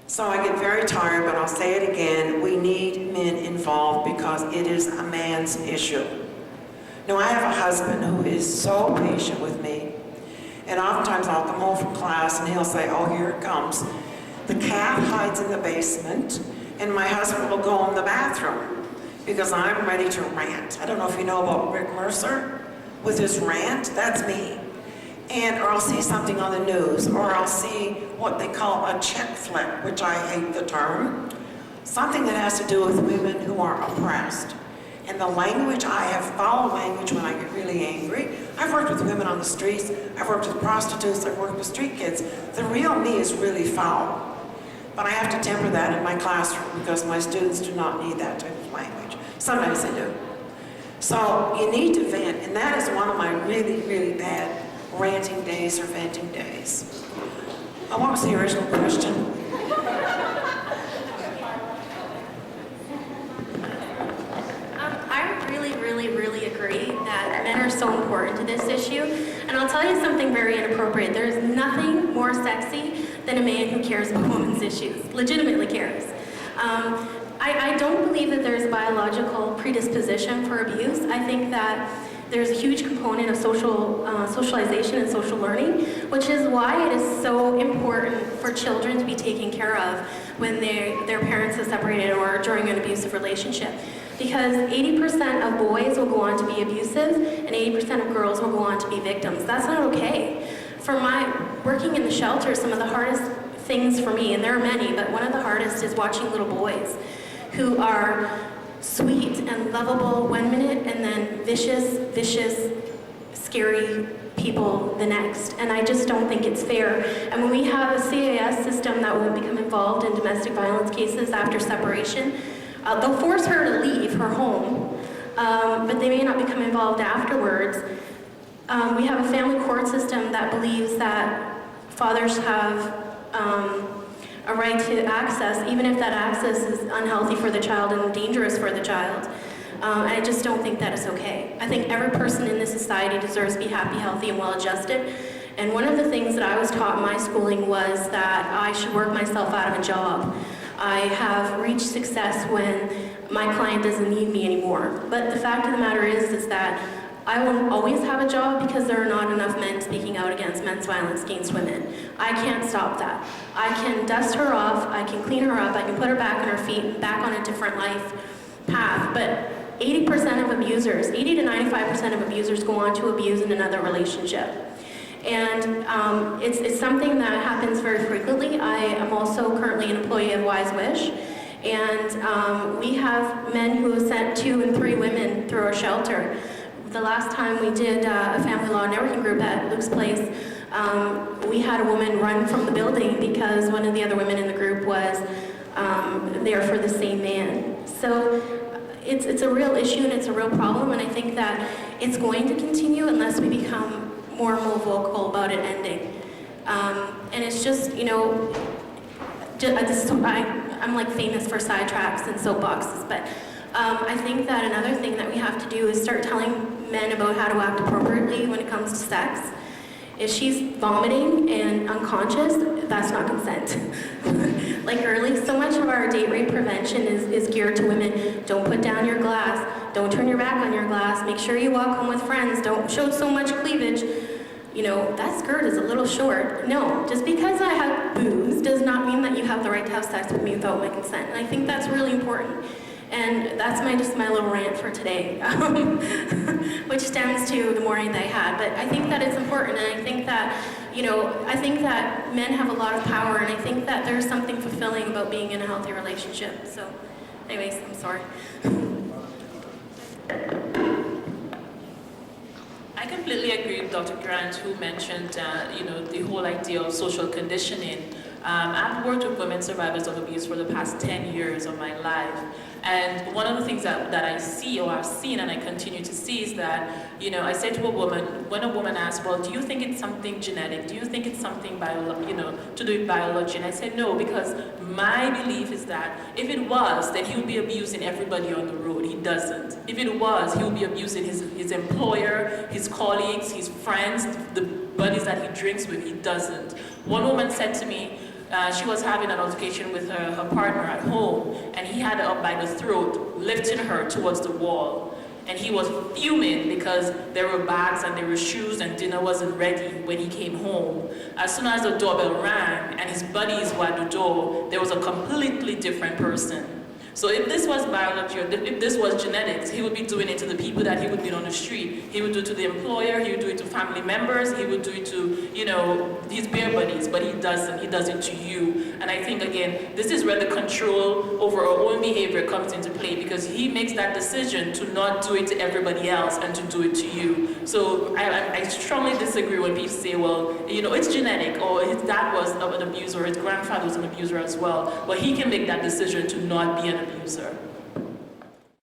So I get very tired, but I'll say it again. We need men involved because it is a man's issue. Now, I have a husband who is so patient with me. And oftentimes I'll come home from class and he'll say, oh, here it comes. The cat hides in the basement and my husband will go in the bathroom because I'm ready to rant. I don't know if you know about Rick Mercer with his rant. That's me. Or I'll see something on the news, or I'll see what they call a check flick, which I hate the term. Something that has to do with women who are oppressed. And the language, I have foul language when I get really angry. I've worked with women on the streets, I've worked with prostitutes, I've worked with street kids. The real me is really foul. But I have to temper that in my classroom because my students do not need that type of language. Sometimes they do. So you need to vent, and that is one of my really, really bad ranting days or venting days. What was the original question? I really agree that men are so important to this issue. And I'll tell you something very inappropriate. There's nothing more sexy than a man who cares about women's issues, legitimately cares. I don't believe that there's a biological predisposition for abuse. I think that there's a huge component of socialization and social learning, which is why it is so important for children to be taken care of when their parents are separated or during an abusive relationship. Because 80% of boys will go on to be abusive and 80% of girls will go on to be victims. That's not okay. For my working in the shelter, some of the hardest things for me, and there are many, but one of the hardest is watching little boys who are sweet and lovable one minute and then vicious, scary people the next. And I just don't think it's fair. And when we have a CAS system that won't become involved in domestic violence cases after separation, they'll force her to leave her home, but they may not become involved afterwards. We have a family court system that believes that fathers have a right to access, even if that access is unhealthy for the child and dangerous for the child. I just don't think that is okay. I think every person in this society deserves to be happy, healthy, and well-adjusted. And one of the things that I was taught in my schooling was that I should work myself out of a job. I have reached success when my client doesn't need me anymore. But the fact of the matter is that I will always have a job because there are not enough men speaking out against men's violence against women. I can't stop that. I can dust her off, I can clean her up, I can put her back on her feet and back on a different life path. But 80% of abusers, 80 to 95% of abusers go on to abuse in another relationship. And it's something that happens very frequently. I am also currently an employee of Wise Wish. And we have men who have sent 2 and 3 women through our shelter. The last time we did a family law networking group at Luke's place, we had a woman run from the building because one of the other women in the group was there for the same man. So it's a real issue and it's a real problem, and I think that it's going to continue unless we become more and more vocal about it ending. And it's just, you know, I'm like famous for sidetracks and soapboxes, but I think that another thing that we have to do is start telling men about how to act appropriately when it comes to sex. If she's vomiting and unconscious, that's not consent. Like early, so much of our date rape prevention is geared to women. Don't put down your glass, don't turn your back on your glass, make sure you walk home with friends, don't show so much cleavage. You know, that skirt is a little short. No, just because I have boobs does not mean that you have the right to have sex with me without my consent. And I think that's really important. And that's just my little rant for today, which stems to the morning that I had. But I think that it's important, and I think that, you know, I think that men have a lot of power, and I think that there's something fulfilling about being in a healthy relationship. So, anyways, I'm sorry. I completely agree with Dr. Grant, who mentioned, you know, the whole idea of social conditioning. I've worked with women survivors of abuse for the past 10 years of my life. And one of the things that I see, or I've seen and I continue to see, is that, you know, I say to a woman, when a woman asks, well, do you think it's something genetic? Do you think it's something, to do with biology? And I say no, because my belief is that if it was, then he would be abusing everybody on the road. He doesn't. If it was, he would be abusing his employer, his colleagues, his friends, the buddies that he drinks with. He doesn't. One woman said to me, She was having an altercation with her partner at home, and he had her up by the throat, lifting her towards the wall. And he was fuming because there were bags and there were shoes and dinner wasn't ready when he came home. As soon as the doorbell rang and his buddies were at the door, there was a completely different person. So if this was biology, or if this was genetics, he would be doing it to the people that he would meet on the street. He would do it to the employer, he would do it to family members, he would do it to, you know, his bear buddies, but he doesn't. He does it to you. And I think, again, this is where the control over our own behavior comes into play, because he makes that decision to not do it to everybody else and to do it to you. So I strongly disagree when people say, well, you know, it's genetic, or his dad was an abuser, or his grandfather was an abuser as well. But he can make that decision to not be an abuser.